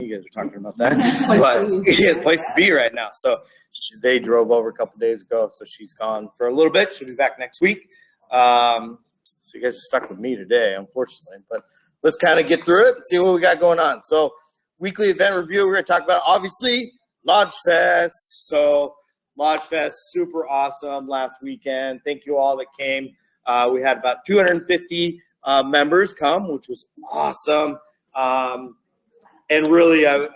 You guys are talking about that. But yeah, place to be right now. So they drove over a couple days ago. So she's gone for a little bit. She'll be back next week. So you guys are stuck with me today, unfortunately. But let's kind of get through it and see what we got going on. So weekly event review, we're going to talk about, obviously, Lodge Fest. So Lodge Fest, super awesome last weekend. Thank you all that came. We had about 250 members come, which was awesome. And really, I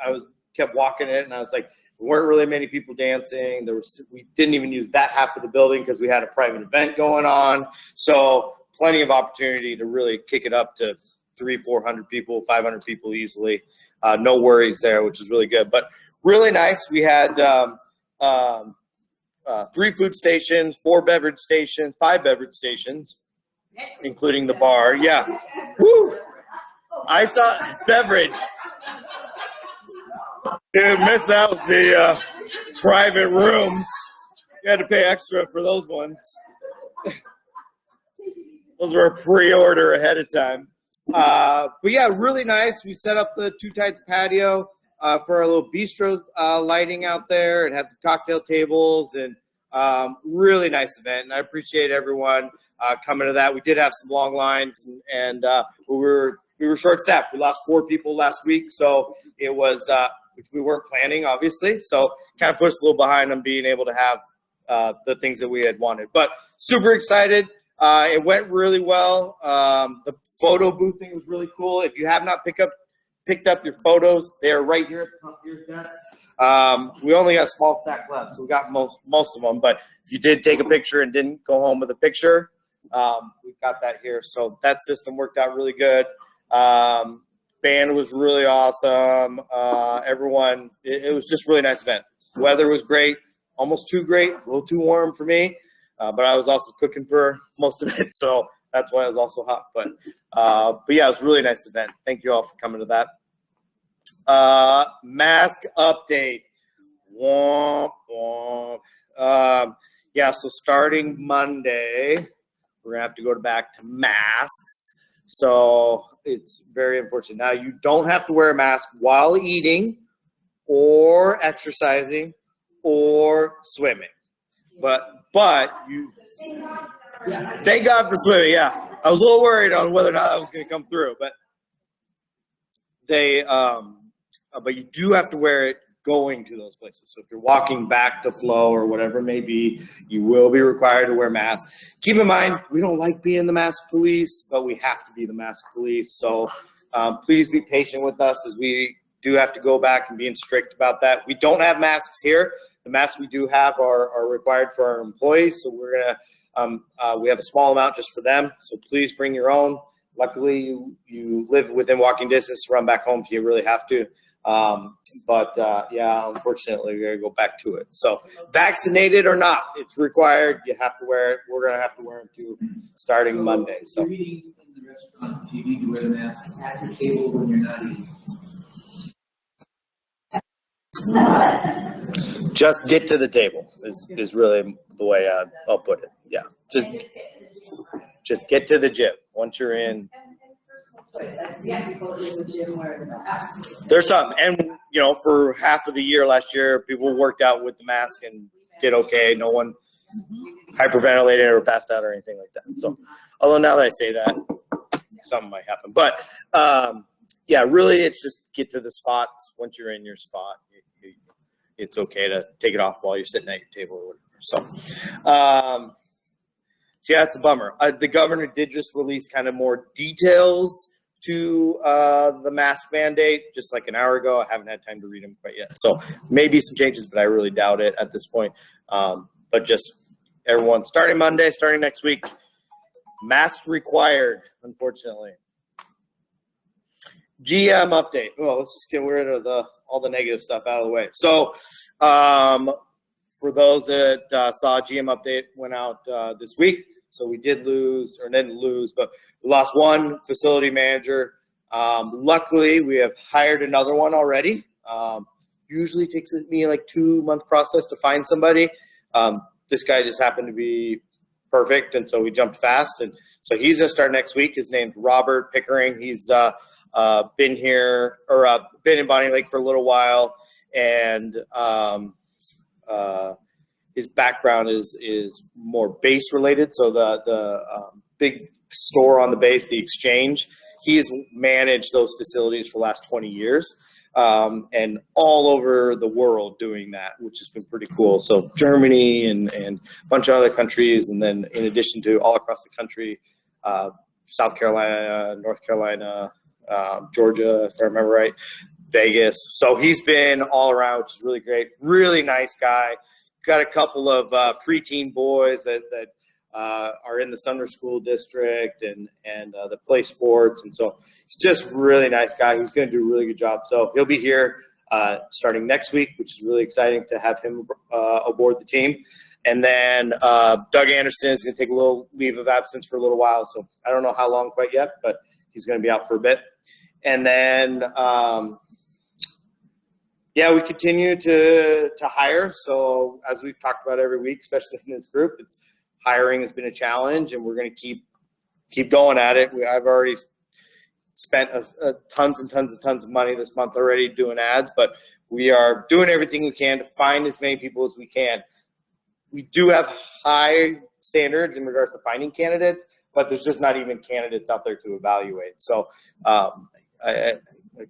kept walking it, and I was like, there weren't really many people dancing. We didn't even use that half of the building because we had a private event going on. So plenty of opportunity to really kick it up to 300-400 people, 500 people easily. No worries there, which is really good. But really nice. We had 3 food stations, 4 beverage stations, 5 beverage stations, including the bar. Yeah. Woo! I saw beverage. Dude, miss out the private rooms. You had to pay extra for those ones. Those were a pre-order ahead of time. But yeah, really nice. We set up the Two Tides patio for our little bistro lighting out there. It had some cocktail tables and really nice event. And I appreciate everyone coming to that. We did have some long lines and we were short-staffed. We lost 4 people last week, so it was which we weren't planning, obviously. So kind of pushed a little behind on being able to have the things that we had wanted. But super excited. It went really well. The photo booth thing was really cool. If you have not picked up your photos, they are right here at the concierge desk. We only got a small stack left, so we got most of them. But if you did take a picture and didn't go home with a picture, we've got that here. So that system worked out really good. Band was really awesome. Everyone, it was just a really nice event. Weather was great, almost too great, a little too warm for me. But I was also cooking for most of it, so that's why it was also hot. But yeah, it was a really nice event. Thank you all for coming to that. Mask update. Womp, womp. Yeah, so starting Monday, we're going to have to go back to masks. So it's very unfortunate. Now, you don't have to wear a mask while eating or exercising or swimming. But you thank God for swimming. Yeah, I was a little worried on whether or not that was going to come through, but but you do have to wear it going to those places. So if you're walking back to flow or whatever it may be, you will be required to wear masks. Keep in mind, we don't like being the mask police, but we have to be the mask police. So please be patient with us as we do have to go back and being strict about that. We don't have masks here. The masks we do have are required for our employees, so we're gonna we have a small amount just for them. So please bring your own. Luckily, you live within walking distance to run back home if you really have to. Yeah, unfortunately, we're gonna go back to it. So vaccinated or not, it's required. You have to wear it. We're gonna have to wear it too, starting Monday. So. You're eating in the restaurant. Do you need to wear the mask at your table when you're not eating? Just get to the table is really the way I'll put it. Yeah, just get to the gym. Once you're in, there's some. And, you know, for half of the year last year, people worked out with the mask and did okay. No one hyperventilated or passed out or anything like that. So, although now that I say that, something might happen. But, yeah, really it's just get to the spots. Once you're in your spot, it's okay to take it off while you're sitting at your table or whatever. So, yeah, it's a bummer. The governor did just release kind of more details to the mask mandate just like an hour ago. I haven't had time to read them quite yet. So maybe some changes, but I really doubt it at this point. But just everyone, starting Monday, starting next week, mask required, unfortunately. GM update. Well, let's just get rid of all the negative stuff out of the way. So for those that saw, GM update went out this week. So we did lose, or didn't lose, but we lost one facility manager. Luckily, we have hired another one already. Usually takes me like 2-month process to find somebody. This guy just happened to be perfect, and so we jumped fast. And so he's going to start next week. His name's Robert Pickering. He's been here or been in Bonnie Lake for a little while, and his background is more base related. So the big store on the base, the Exchange, he has managed those facilities for the last 20 years. And all over the world doing that, which has been pretty cool. So Germany and a bunch of other countries, and then in addition to all across the country, South Carolina, North Carolina, Georgia, if I remember right, Vegas. So he's been all around, which is really great. Really nice guy. Got a couple of preteen boys that are in the Sumner School District and that play sports. And so he's just a really nice guy. He's going to do a really good job. So he'll be here starting next week, which is really exciting to have him aboard the team. And then Doug Anderson is going to take a little leave of absence for a little while. So I don't know how long quite yet, but he's going to be out for a bit. And then, we continue to hire. So as we've talked about every week, especially in this group, hiring has been a challenge, and we're going to keep going at it. I've already spent tons and tons of money this month already doing ads, but we are doing everything we can to find as many people as we can. We do have high standards in regards to finding candidates, but there's just not even candidates out there to evaluate. So I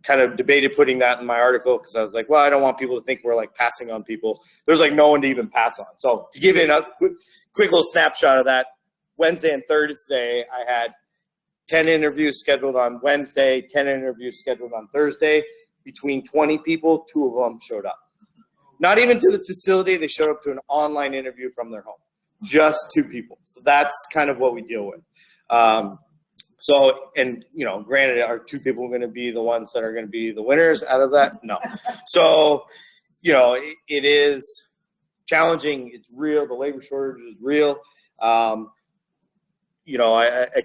kind of debated putting that in my article because I was like, well, I don't want people to think we're like passing on people. There's like no one to even pass on. So to give you a quick little snapshot of that, Wednesday and Thursday, I had 10 interviews scheduled on Wednesday, 10 interviews scheduled on Thursday. Between 20 people, 2 of them showed up. Not even to the facility. They showed up to an online interview from their home. Just 2 people. So that's kind of what we deal with. Granted, are 2 people going to be the ones that are going to be the winners out of that? No. So, it is challenging. It's real. The labor shortage is real. I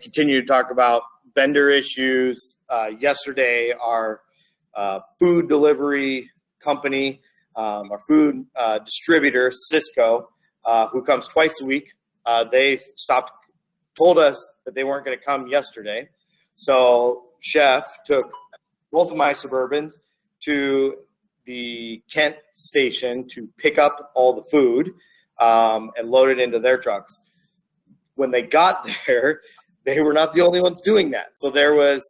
continue to talk about vendor issues. Yesterday, our food delivery company, our food distributor, Cisco, who comes twice a week, they told us that they weren't going to come yesterday. So Chef took both of my Suburbans to the Kent station to pick up all the food and load it into their trucks. When they got there, they were not the only ones doing that. So there was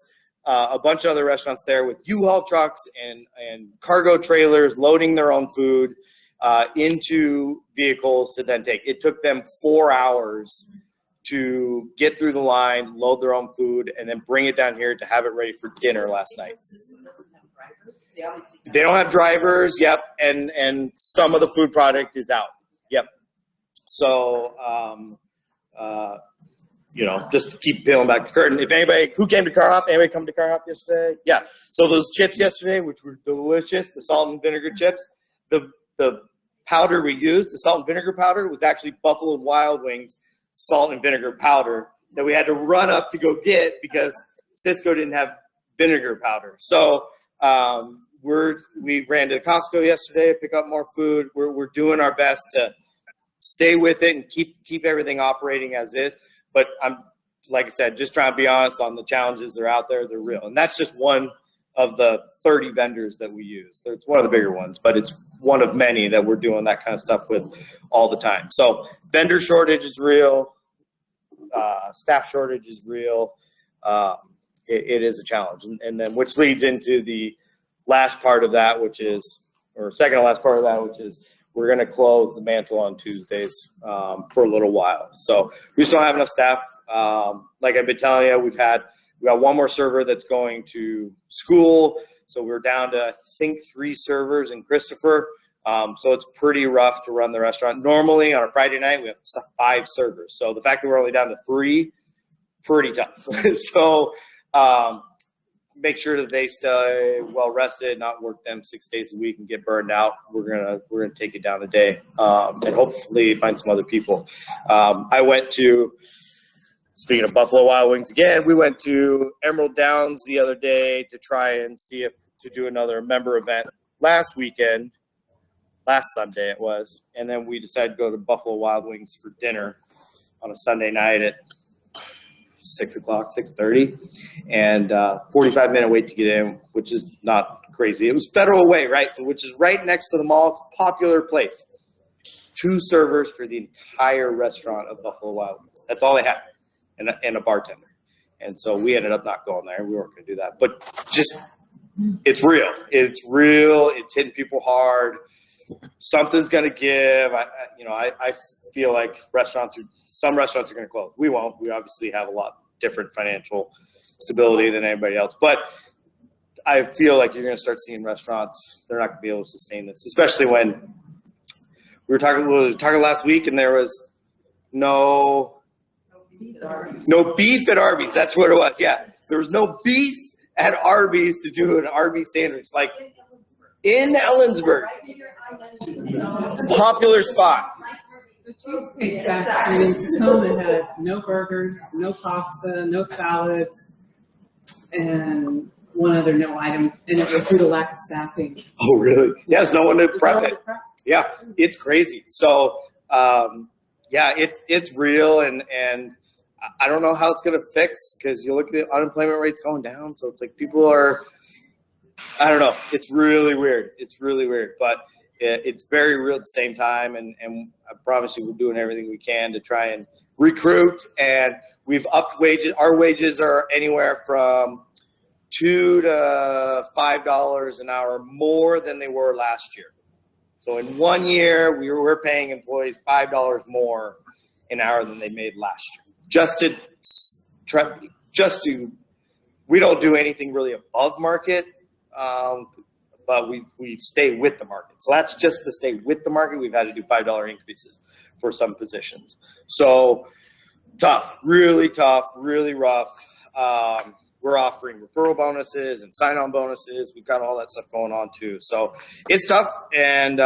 a bunch of other restaurants there with U-Haul trucks and cargo trailers loading their own food into vehicles to then take. It took them 4 hours to get through the line, load their own food, and then bring it down here to have it ready for dinner last night. They don't have drivers, yep, and some of the food product is out, yep. So, just to keep peeling back the curtain. If anybody, who came to Car Hop? Anybody come to Car Hop yesterday? Yeah. So those chips yesterday, which were delicious, the salt and vinegar chips, the powder we used, the salt and vinegar powder, was actually Buffalo Wild Wings salt and vinegar powder that we had to run up to go get because Cisco didn't have vinegar powder. So we ran to Costco yesterday to pick up more food. We're doing our best to stay with it and keep everything operating as is. But I'm, like I said, just trying to be honest on the challenges that are out there. They're real. And that's just one of the 30 vendors that we use. It's one of the bigger ones, but it's one of many that we're doing that kind of stuff with all the time. So vendor shortage is real. Staff shortage is real. It is a challenge. And then which leads into the last part of that, second to last part of that, which is we're going to close the mantle on Tuesdays for a little while. So we just don't have enough staff. Like I've been telling you, we got one more server that's going to school. So we're down to, I think, 3 servers in Christopher. So it's pretty rough to run the restaurant. Normally on a Friday night, we have 5 servers. So the fact that we're only down to 3, pretty tough. So make sure that they stay well rested, not work them 6 days a week and get burned out. We're gonna take it down a day and hopefully find some other people. I went to, speaking of Buffalo Wild Wings again, we went to Emerald Downs the other day to try and see if to do another member event last Sunday it was, and then we decided to go to Buffalo Wild Wings for dinner on a Sunday night at 6 o'clock, 6:30, and 45-minute wait to get in, which is not crazy. It was Federal Way, right? So which is right next to the mall. It's a popular place. 2 servers for the entire restaurant of Buffalo Wild Wings. That's all they had, and a bartender. And so we ended up not going there. We weren't going to do that. But just, it's real. It's real. It's hitting people hard. Something's going to give. I feel like some restaurants are going to close. We won't. We obviously have a lot different financial stability than anybody else. But I feel like you're going to start seeing restaurants, they're not going to be able to sustain this, especially when we were talking last week and there was no beef at Arby's. That's what it was. Yeah. There was no beef at Arby's to do an Arby's sandwich. Like in Ellensburg. Popular spot. The Cheesecake Factory in Tacoma had no burgers, no pasta, no salads, and one other no item, and it was due to lack of staffing. Oh, really? Yes, no one to prep it. Yeah, it's crazy. So, it's real, and I don't know how it's going to fix because you look at the unemployment rates going down. So it's like people are, I don't know. It's really weird. It's really weird, but it's very real at the same time. And I promise you, we're doing everything we can to try and recruit. And we've upped wages. Our wages are anywhere from $2 to $5 an hour more than they were last year. So in 1 year, we're paying employees $5 more an hour than they made last year. We don't do anything really above market, but we stay with the market. So that's just to stay with the market. We've had to do $5 increases for some positions. So tough, really rough. We're offering referral bonuses and sign-on bonuses. We've got all that stuff going on too. So it's tough, and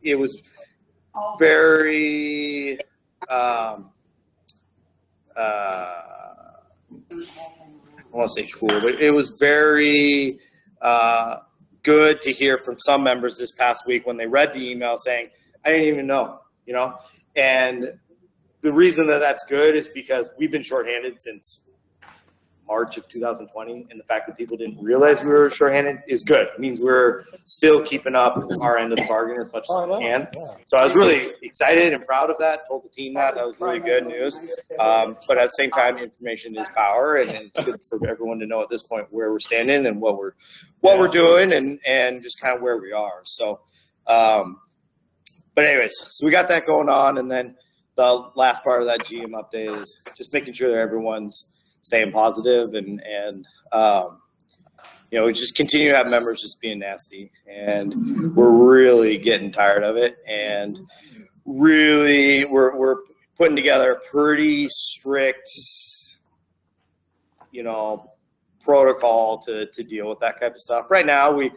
it was very I want to say cool, but it was very good to hear from some members this past week when they read the email saying, I didn't even know, and the reason that that's good is because we've been shorthanded since March of 2020, and the fact that people didn't realize we were shorthanded is good. It means we're still keeping up our end of the bargain as much as we can. So I was really excited and proud of that. Told the team that was really good news. But at the same time, information is power, and it's good for everyone to know at this point where we're standing and what we're doing, and just kind of where we are. So, but anyways, so we got that going on, and then the last part of that GM update is just making sure that everyone's staying positive and we just continue to have members just being nasty, and we're really getting tired of it, and really we're putting together a pretty strict protocol to deal with that type of stuff. Right now we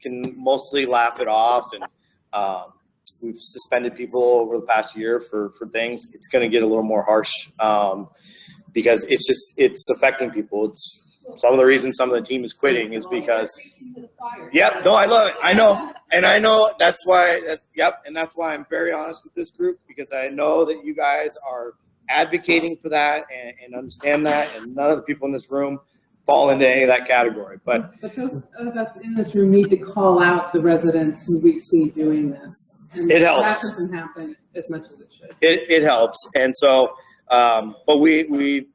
can mostly laugh it off, and we've suspended people over the past year for things. It's going to get a little more harsh because it's affecting people. It's some of the reasons some of the team is quitting is because, I love it. I know. And I know that's why, and that's why I'm very honest with this group, because I know that you guys are advocating for that and understand that, and none of the people in this room fall into any of that category. But those of us in this room need to call out the residents who we see doing this. And it helps. That doesn't happen as much as it should. It helps. And so, but we've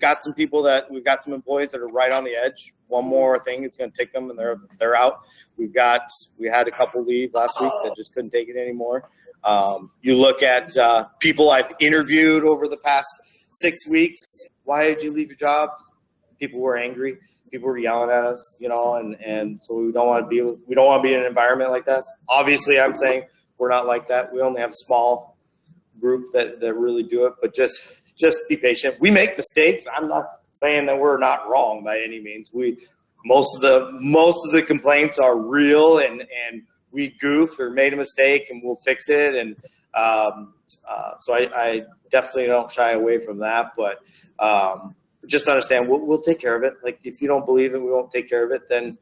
got some some employees that are right on the edge. One more thing, it's going to take them, and they're out. We had a couple leave last week that just couldn't take it anymore. You look at people I've interviewed over the past 6 weeks. Why did you leave your job? People were angry. People were yelling at us, and so we don't want to be in an environment like this. Obviously, I'm saying we're not like that. We only have a small group that really do it, but just be patient. We make mistakes. I'm not saying that we're not wrong by any means. Most of the complaints are real, and we goofed or made a mistake, and we'll fix it. And so I definitely don't shy away from that, but just understand we'll take care of it. Like, if you don't believe it, we won't take care of it, then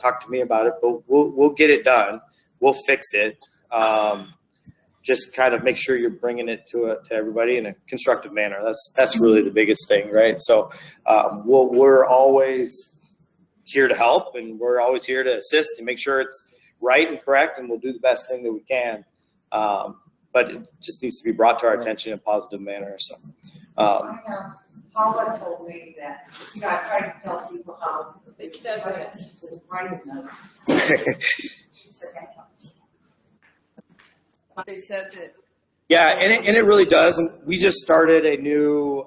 talk to me about it. But we'll get it done. We'll fix it. just kind of make sure you're bringing it to everybody in a constructive manner. That's really the biggest thing, right? So we're always here to help, and we're always here to assist and make sure it's right and correct, and we'll do the best thing that we can. But it just needs to be brought to our attention in a positive manner. So. Paula told me that, I tried to tell people how they said was right enough. She said that. They said that. Yeah, and it really does. And we just started a new,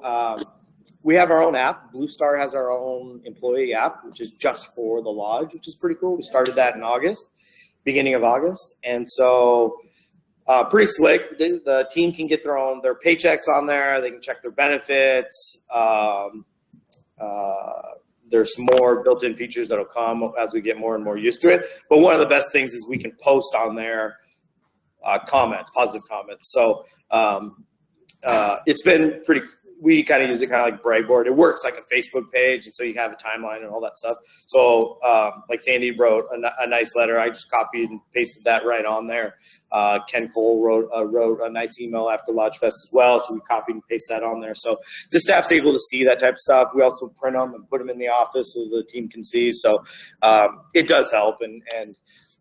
we have our own app. Blue Star has our own employee app, which is just for the lodge, which is pretty cool. We started that in August, beginning of August. And so pretty slick. The team can get their paychecks on there. They can check their benefits. There's some more built-in features that'll come as we get more and more used to it. But one of the best things is we can post on there comments, positive comments. So it's been pretty. We kind of use it kind of like Bragboard. It works like a Facebook page, and so you have a timeline and all that stuff. So like Sandy wrote a nice letter. I just copied and pasted that right on there. Ken Cole wrote a nice email after Lodge Fest as well, so we copied and pasted that on there. So the staff's able to see that type of stuff. We also print them and put them in the office so the team can see. So it does help, and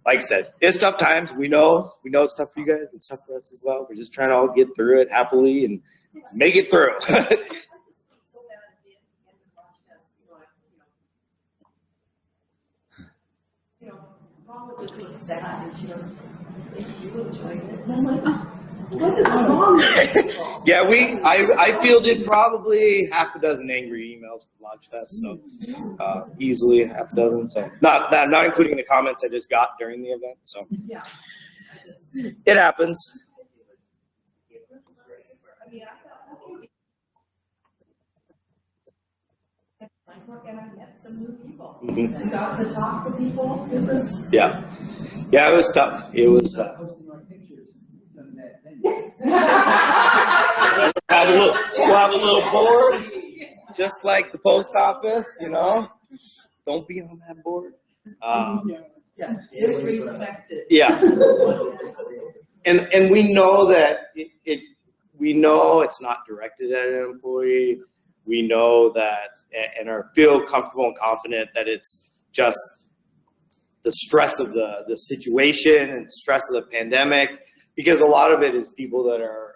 like I said, it's tough times. We know it's tough for you guys. It's tough for us as well. We're just trying to all get through it happily and make it through. Paula just looked sad and she goes, "Is you enjoying it?" And I'm like, "Oh, what is wrong with people?" Yeah, I fielded probably half a dozen angry emails from Lodge Fest, so easily half a dozen. So not including the comments I just got during the event. So Yeah. it happens. I mean, I thought, okay. And I met some new people. Mhm. And got to talk to people. It was. Yeah, it was tough. It was. Posting our pictures from that venue. We'll have a little board, just like the post office. Don't be on that board. Yeah, disrespected. Yeah, and we know that we know it's not directed at an employee. We know that and feel comfortable and confident that it's just the stress of the situation and stress of the pandemic, because a lot of it is people that are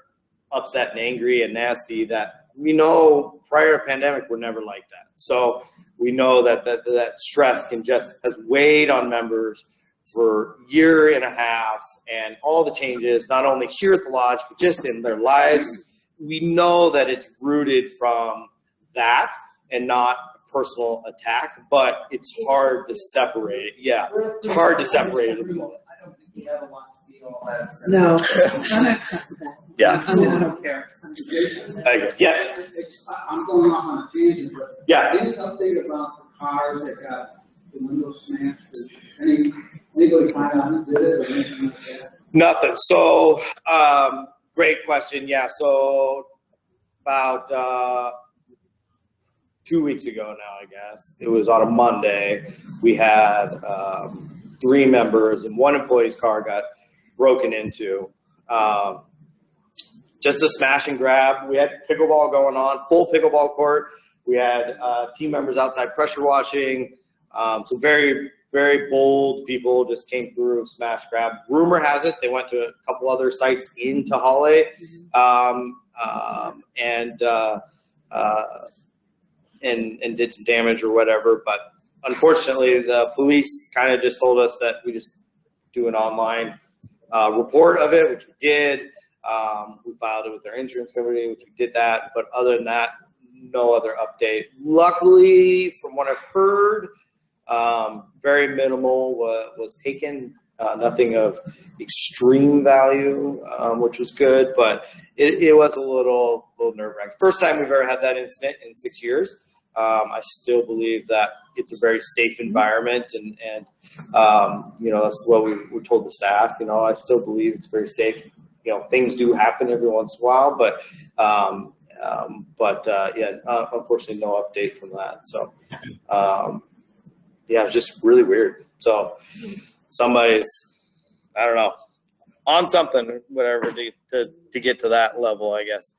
upset and angry and nasty that we know prior to pandemic were never like that. So we know that stress has weighed on members for a year and a half, and all the changes, not only here at the lodge, but just in their lives. We know that it's rooted from that and not a personal attack, but it's hard to separate it. Yeah, it's hard to separate it. I don't think you ever want to be all that upset. No, it's unacceptable. Yeah. I mean, I don't care. I agree. Yes. I'm going off on a tangent, but Yeah. any update about the cars that got the windows smashed? Anybody find out who did it or anything like that? Nothing. So, great question. Yeah. So about 2 weeks ago now, I guess it was on a Monday. We had 3 members, and one employee's car got broken into. Just a smash and grab. We had pickleball going on, full pickleball court. We had team members outside pressure washing. So very, very bold people just came through, smash grab. Rumor has it they went to a couple other sites in Tahale and did some damage or whatever. But unfortunately, the police kind of just told us that we just do an online report of it, which we did. We filed it with our insurance company, which we did that. But other than that, no other update. Luckily, from what I've heard, very minimal was taken. Nothing of extreme value, which was good, but it was a little nerve-wracking. First time we've ever had that incident in 6 years. I still believe that it's a very safe environment, and that's what we told the staff. I still believe it's very safe. Things do happen every once in a while, but unfortunately, no update from that. So, it's just really weird. So, somebody's, I don't know, on something, whatever, to get to that level, I guess.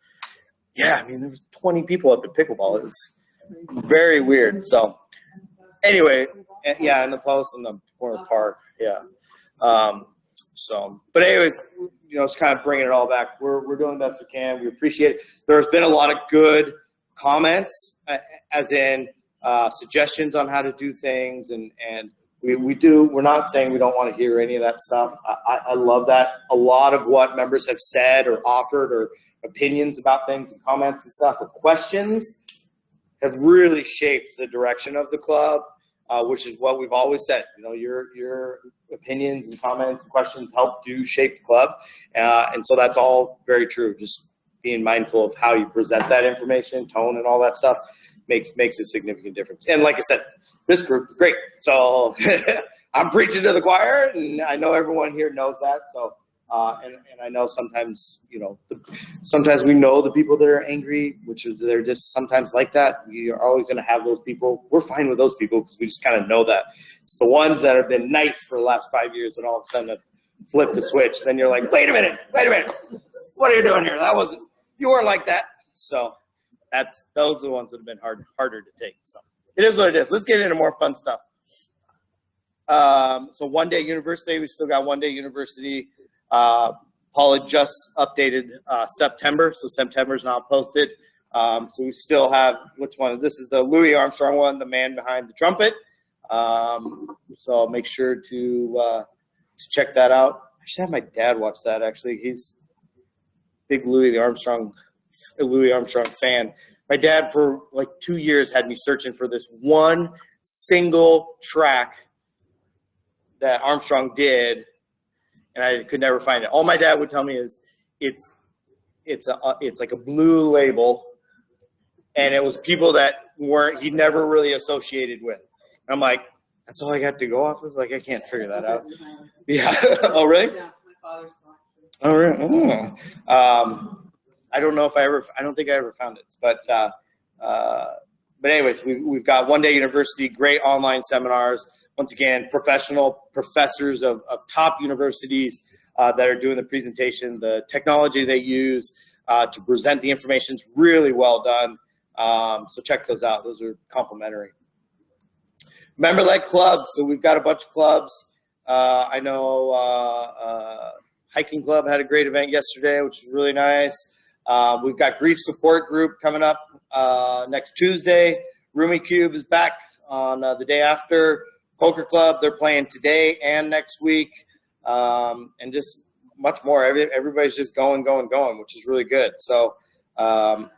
Yeah, I mean, there was 20 people up at pickleball. It was very weird. So anyway, yeah, in the post in the corner park, yeah. But anyways, just kind of bringing it all back. We're doing the best we can. We appreciate it. There's been a lot of good comments, as in suggestions on how to do things, and we're not saying we don't want to hear any of that stuff. I love that. A lot of what members have said or offered or opinions about things and comments and stuff or questions have really shaped the direction of the club, which is what we've always said. Your opinions and comments and questions help to shape the club. And so that's all very true. Just being mindful of how you present that information, tone and all that stuff makes a significant difference. And like I said, this group is great. So I'm preaching to the choir, and I know everyone here knows that. So, and I know sometimes, sometimes we know the people that are angry, which is they're just sometimes like that. You're always going to have those people. We're fine with those people because we just kind of know that. It's the ones that have been nice for the last 5 years that all of a sudden flip the switch. Then you're like, wait a minute. What are you doing here? You weren't like that. So those are the ones that have been harder to take. So it is what it is. Let's get into more fun stuff. So One Day University, we still got One Day University. Paula just updated September, so September's not posted. So we still have, which one? This is the Louis Armstrong one, the man behind the trumpet. So make sure to check that out. I should have my dad watch that, actually. He's a big Louis Armstrong fan. My dad, for like 2 years, had me searching for this one single track that Armstrong did, and I could never find it. All my dad would tell me is it's like a blue label, and it was people that he never really associated with. I'm like, that's all I got to go off of? Like, I can't figure that out. Yeah. Oh, really? Yeah, my father's collection. Oh, really? I don't know if I don't think I ever found it. But anyways, we've got One Day University, great online seminars. Once again, professional professors of top universities that are doing the presentation. The technology they use to present the information is really well done. So check those out. Those are complimentary. Member-led clubs. So we've got a bunch of clubs. I know Hiking Club had a great event yesterday, which was really nice. We've got Grief Support Group coming up next Tuesday. Roomy Cube is back on the day after. Poker Club, they're playing today and next week, and just much more. Everybody's just going, which is really good. So trying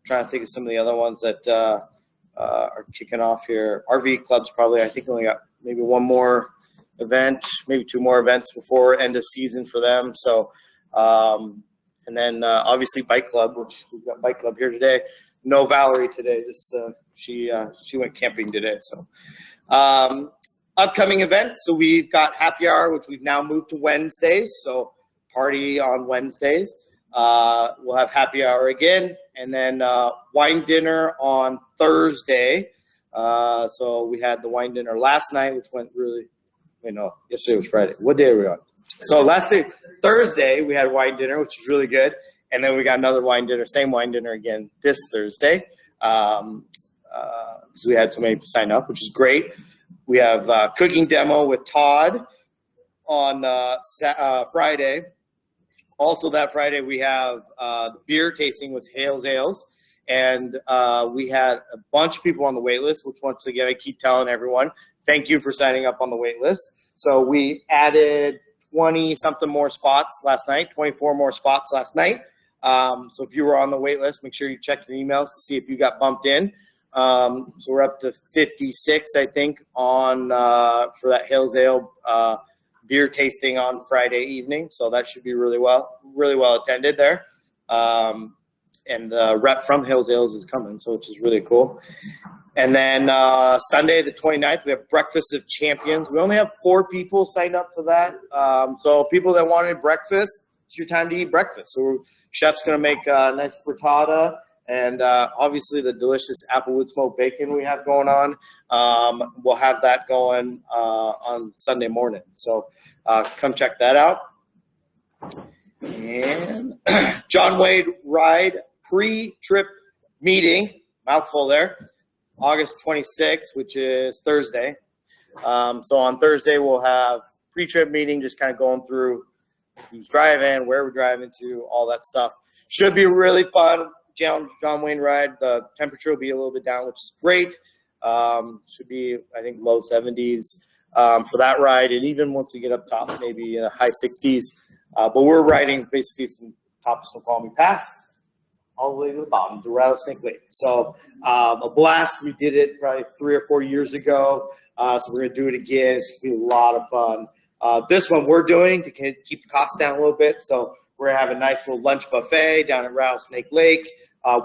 to think of some of the other ones that are kicking off here. RV Club's probably, I think, only got maybe one more event, maybe two more events before end of season for them. So, and then obviously Bike Club, which we've got Bike Club here today. No Valerie today, just she went camping today. So upcoming events. So we've got Happy Hour, which we've now moved to Wednesdays. So party on Wednesdays. We'll have Happy Hour again, and then wine dinner on Thursday. So we had the wine dinner last night, which went really. Yesterday was Friday. What day are we on? So last day, Thursday, we had wine dinner, which was really good. And then we got another wine dinner, same wine dinner again this Thursday. So we had so many sign up, which is great. We have cooking demo with Todd on Friday. Also that Friday, we have beer tasting with Hales Ales. And we had a bunch of people on the wait list, which once again, I keep telling everyone, thank you for signing up on the wait list. So we added 20-something more spots last night, 24 more spots last night. So if you were on the wait list, make sure you check your emails to see if you got bumped in. So we're up to 56, I think, on for that Hales Ale beer tasting on Friday evening. So that should be really well attended there. And the rep from Hales Ales is coming, so which is really cool. And then Sunday, the 29th, we have Breakfast of Champions. We only have 4 people signed up for that. So people that wanted breakfast, it's your time to eat breakfast. So chef's going to make a nice frittata and obviously the delicious applewood smoked bacon we have going on. We'll have that going on Sunday morning. So come check that out. And John Wade Ride pre-trip meeting, mouthful there, August 26th, which is Thursday. So on Thursday, we'll have pre-trip meeting, just kind of going through who's driving, where we're driving to, all that stuff. Should be really fun. John Wayne ride. The temperature will be a little bit down, which is great. Should be, I think, low 70s for that ride. And even once we get up top, maybe high 60s. But we're riding basically from top of Snoqualmie Pass all the way to the bottom, to Rattlesnake Lake. So a blast. We did it probably 3 or 4 years ago. So we're going to do it again. It's going to be a lot of fun. This one we're doing to keep the cost down a little bit. So we're going to have a nice little lunch buffet down at Rattlesnake Lake.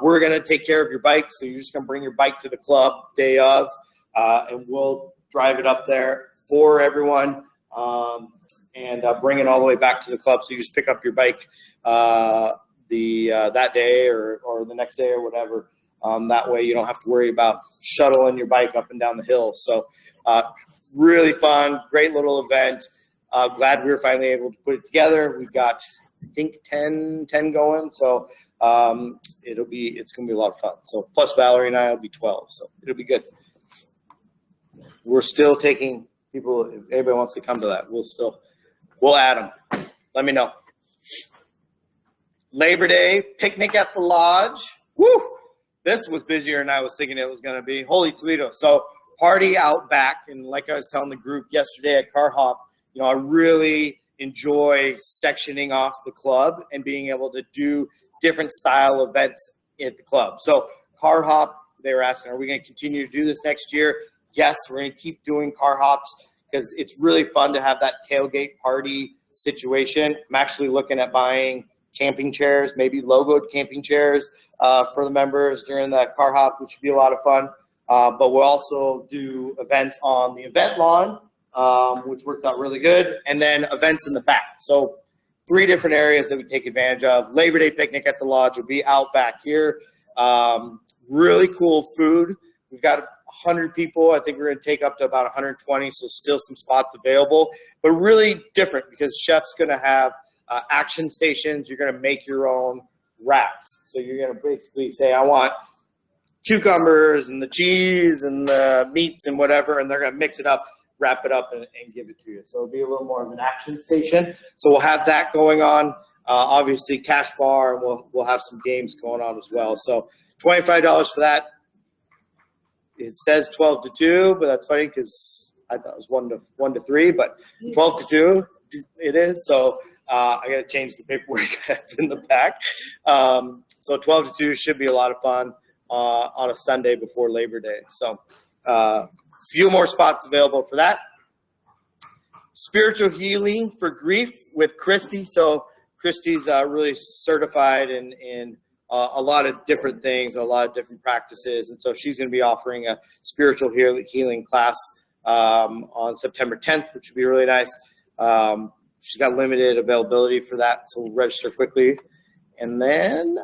We're going to take care of your bike. So you're just going to bring your bike to the club day of, and we'll drive it up there for everyone and bring it all the way back to the club. So you just pick up your bike that day or the next day or whatever. That way you don't have to worry about shuttling your bike up and down the hill. So really fun, great little event. Glad we were finally able to put it together. We've got, I think, 10 going. So it's going to be a lot of fun. So plus Valerie and I will be 12. So it'll be good. We're still taking people. If anybody wants to come to that, we'll add them. Let me know. Labor Day picnic at the lodge. Woo! This was busier than I was thinking it was going to be. Holy Toledo. So party out back. And like I was telling the group yesterday at Car Hop, I really enjoy sectioning off the club and being able to do different style events at the club. So Car Hop, they were asking, are we going to continue to do this next year? Yes, we're going to keep doing Car Hops because it's really fun to have that tailgate party situation. I'm actually looking at buying camping chairs, maybe logoed camping chairs for the members during that Car Hop, which should be a lot of fun. But we'll also do events on the event lawn, which works out really good, and then events in the back. So 3 different areas that we take advantage of. Labor Day picnic at the lodge will be out back here. Really cool food. We've got 100 people. I think we're going to take up to about 120, so still some spots available, but really different because chef's going to have action stations. You're going to make your own wraps. So you're going to basically say, I want cucumbers and the cheese and the meats and whatever, and they're going to mix it up, wrap it up, and give it to you. So it'll be a little more of an action station. So we'll have that going on. Obviously, cash bar, and we'll have some games going on as well. So $25 for that. It says 12 to 2, but that's funny because I thought it was 1 to 3, but 12 to 2 it is. So I got to change the paperwork I have in the back. So 12 to 2 should be a lot of fun on a Sunday before Labor Day. So few more spots available for that. Spiritual healing for grief with Christy. So Christy's really certified in a lot of different things, a lot of different practices. And so she's going to be offering a spiritual healing class on September 10th, which would be really nice. She's got limited availability for that, so we'll register quickly. And then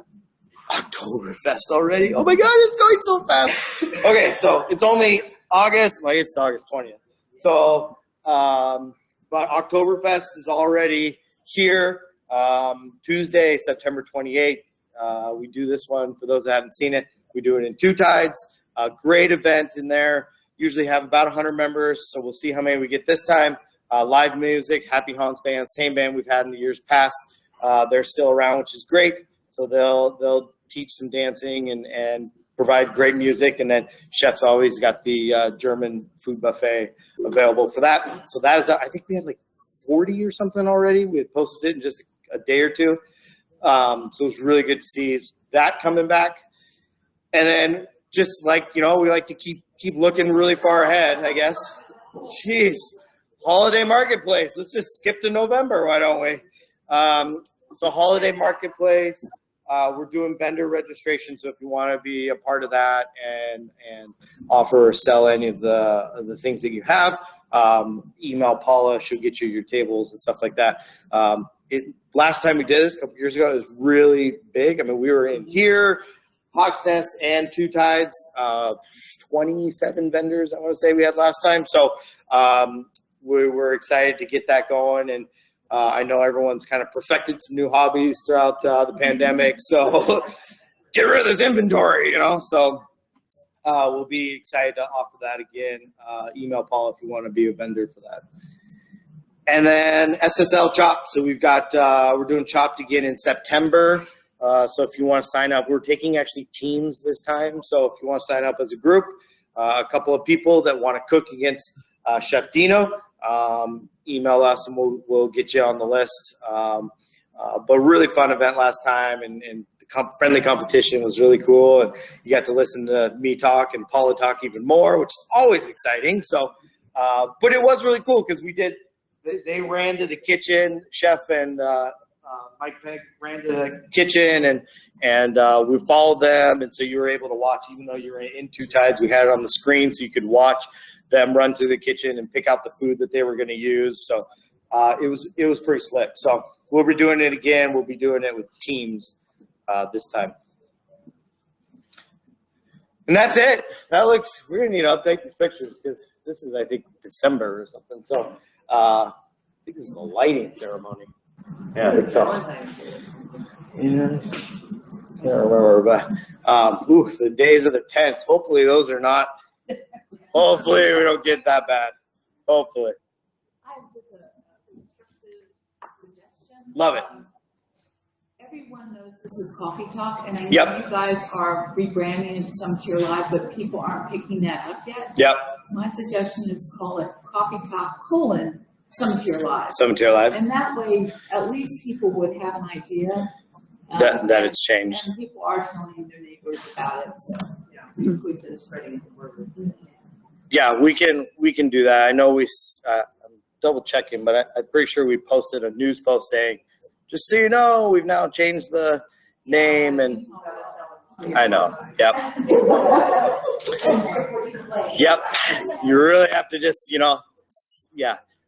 Oktoberfest already. Oh my God, it's going so fast. Okay, so it's only August. Well, it's August 20th. So, but Oktoberfest is already here. Tuesday, September 28th. We do this one. For those that haven't seen it, we do it in Two Tides. A great event in there. Usually have about 100 members, so we'll see how many we get this time. Live music, Happy Hans Band, same band we've had in the years past. They're still around, which is great. So they'll teach some dancing and provide great music. And then chef's always got the German food buffet available for that. So that is, I think we had like 40 or something already. We had posted it in just a day or two. So it was really good to see that coming back. And then just like, we like to keep looking really far ahead, I guess. Jeez. Holiday Marketplace. Let's just skip to November, why don't we? So Holiday Marketplace, we're doing vendor registration. So if you want to be a part of that and offer or sell any of the things that you have, email Paula. She'll get you your tables and stuff like that. Last time we did this a couple years ago, it was really big. I mean, we were in here, Hawks Nest and Two Tides, 27 vendors, I want to say we had last time. So we were excited to get that going. And I know everyone's kind of perfected some new hobbies throughout the pandemic, so get rid of this inventory, So we'll be excited to offer that again. Email Paul if you want to be a vendor for that. And then SSL Chopped. So we've got we're doing Chopped again in September. So if you want to sign up, we're taking actually teams this time. So if you want to sign up as a group, a couple of people that want to cook against Chef Dino, email us and we'll get you on the list. But really fun event last time, and the friendly competition was really cool. And you got to listen to me talk and Paula talk even more, which is always exciting. So, but it was really cool because they ran to the kitchen, Chef and Mike Pegg ran to the kitchen, and we followed them. And so you were able to watch, even though you were in Two Tides, we had it on the screen so you could watch them run to the kitchen and pick out the food that they were going to use. So it was pretty slick. So we'll be doing it again. We'll be doing it with teams this time. And that's it. We're going to need to update these pictures because this is, I think, December or something. So I think this is the lighting ceremony. Yeah, I think so. Yeah. I can't remember, but the days of the tents. Hopefully those are not. Hopefully we don't get that bad. Hopefully. I have just a constructive suggestion. Love it. Everyone knows this is Coffee Talk, and I know Yep. you guys are rebranding into Summiteer Live, but people aren't picking that up yet. Yep. My suggestion is call it Coffee Talk : Summiteer Live. Summiteer Live. And that way, at least people would have an idea. That it's changed. And people are telling their neighbors about it, so hopefully they're spreading the word. Yeah, we can do that. I know I'm double checking, but I'm pretty sure we posted a news post saying, just so you know, we've now changed the name, and I know. Yep. Yep. You really have to just,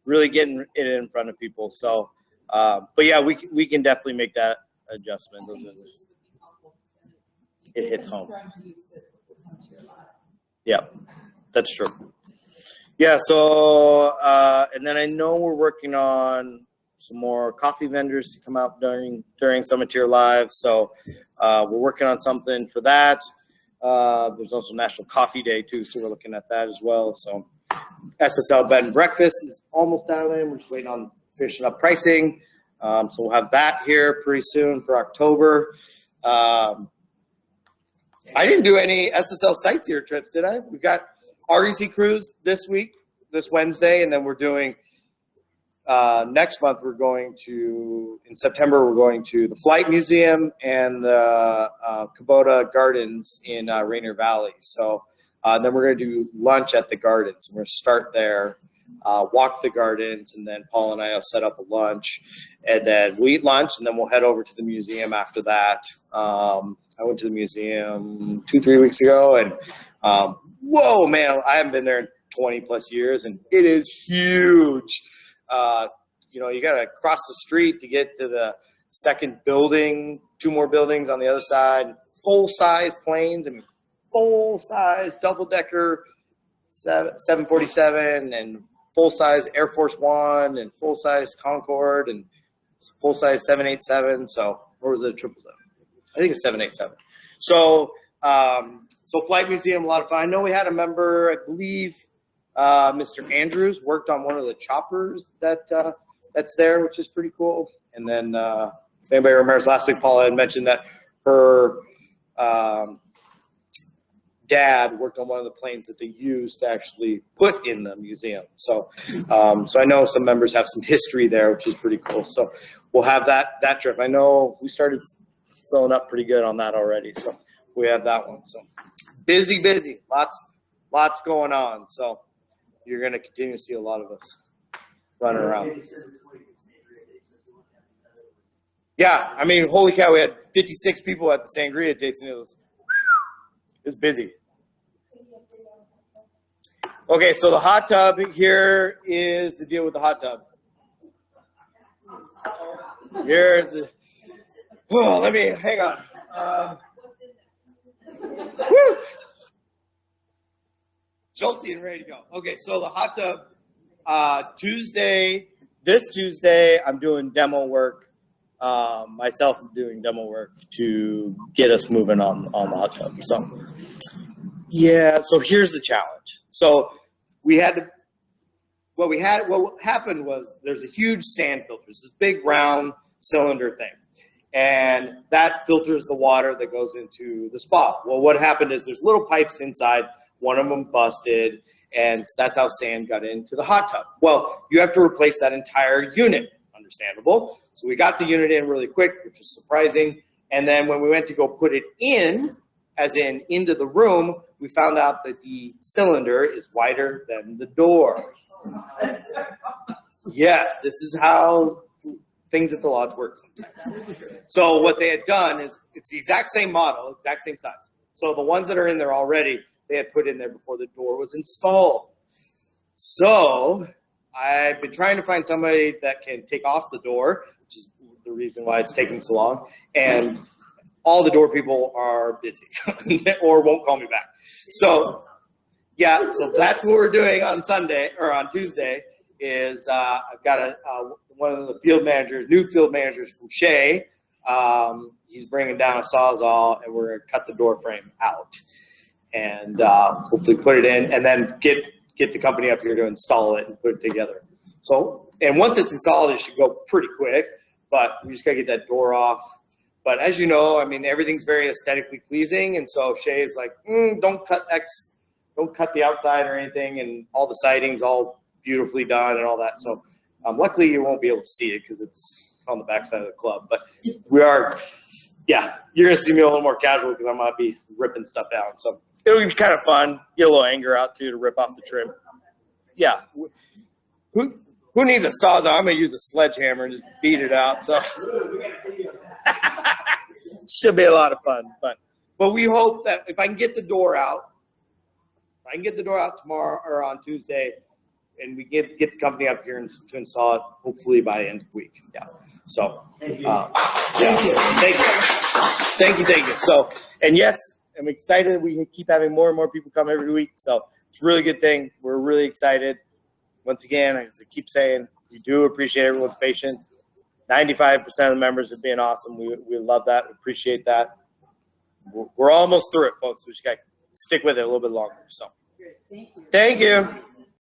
really get it in front of people. So, but yeah, we can definitely make that adjustment. It hits home. Yep. That's true. Yeah, so, and then I know we're working on some more coffee vendors to come out during Summiteer Live. So we're working on something for that. There's also National Coffee Day too, so we're looking at that as well. So SSL Bed and Breakfast is almost out in. We're just waiting on finishing up pricing. So we'll have that here pretty soon for October. I didn't do any SSL Sightseer trips, did I? We've got REC Cruise this Wednesday, and then we're doing next month. In September, we're going to the Flight Museum and the Kubota Gardens in Rainier Valley. So then we're going to do lunch at the gardens. We're going to start there, walk the gardens, and then Paul and I will set up a lunch, and then we'll eat lunch, and then we'll head over to the museum after that. I went to the museum 2-3 weeks ago, and whoa, man, I haven't been there in 20 plus years, and it is huge. You got to cross the street to get to the second building, 2 more buildings on the other side, full-size planes, and full-size double-decker 747, and full-size Air Force One, and full-size Concorde, and full-size 787. So, or was it a 777? I think it's 787. So, Flight Museum, a lot of fun. I know we had a member, I believe, Mr. Andrews worked on one of the choppers that's there, which is pretty cool. And then, if anybody remembers last week, Paula had mentioned that her dad worked on one of the planes that they used to actually put in the museum. So, so I know some members have some history there, which is pretty cool. So we'll have that trip. I know we started filling up pretty good on that already. So we have that one. So busy, lots going on. So you're going to continue to see a lot of us running around. Yeah, I mean, holy cow, we had 56 people at the sangria tasting. It was busy. Okay, so the hot tub, here is the deal with the hot tub. Here's the, hang on. Woo! Jolty and ready to go. Okay, so the hot tub, Tuesday this Tuesday, I'm doing demo work. Myself, I'm doing demo work to get us moving on the hot tub. So, yeah. So here's the challenge. So we had to. What happened was there's a huge sand filter. It's this big round cylinder thing, and that filters the water that goes into the spa. Well, what happened is there's little pipes inside. One of them busted, and that's how sand got into the hot tub. Well, you have to replace that entire unit. Understandable. So we got the unit in really quick, which was surprising. And then when we went to go put it in, as in into the room, we found out that the cylinder is wider than the door. Yes, this is how things at the lodge work sometimes. So what they had done is it's the exact same model, exact same size. So the ones that are in there already, they had put in there before the door was installed. So I've been trying to find somebody that can take off the door, which is the reason why it's taking so long. And all the door people are busy or won't call me back. So, yeah, so that's what we're doing on Sunday or on Tuesday is I've got one of the new field managers from Shea. He's bringing down a Sawzall, and we're going to cut the door frame out and hopefully put it in and then get the company up here to install it and put it together. So, and once it's installed, it should go pretty quick, but we just got to get that door off. But as you know, I mean, everything's very aesthetically pleasing. And so Shay is like, don't cut the outside or anything. And all the siding's all beautifully done and all that. So luckily you won't be able to see it because it's on the backside of the club, but we are, yeah, you're going to see me a little more casual because I might be ripping stuff down. So it'll be kind of fun. Get a little anger out too to rip off the trim. Yeah. Who needs a Sawzall? I'm going to use a sledgehammer and just beat it out. So should be a lot of fun. But we hope that if I can get the door out, tomorrow or on Tuesday, and we get the company up here to install it, hopefully by the end of the week. Yeah. So Thank you. Thank you. So, and yes, I'm excited. We keep having more and more people come every week. So it's a really good thing. We're really excited. Once again, as I keep saying, we do appreciate everyone's patience. 95% of the members have been awesome. We love that. We appreciate that. We're almost through it, folks. We just got to stick with it a little bit longer. So, Great. Thank you. thank you.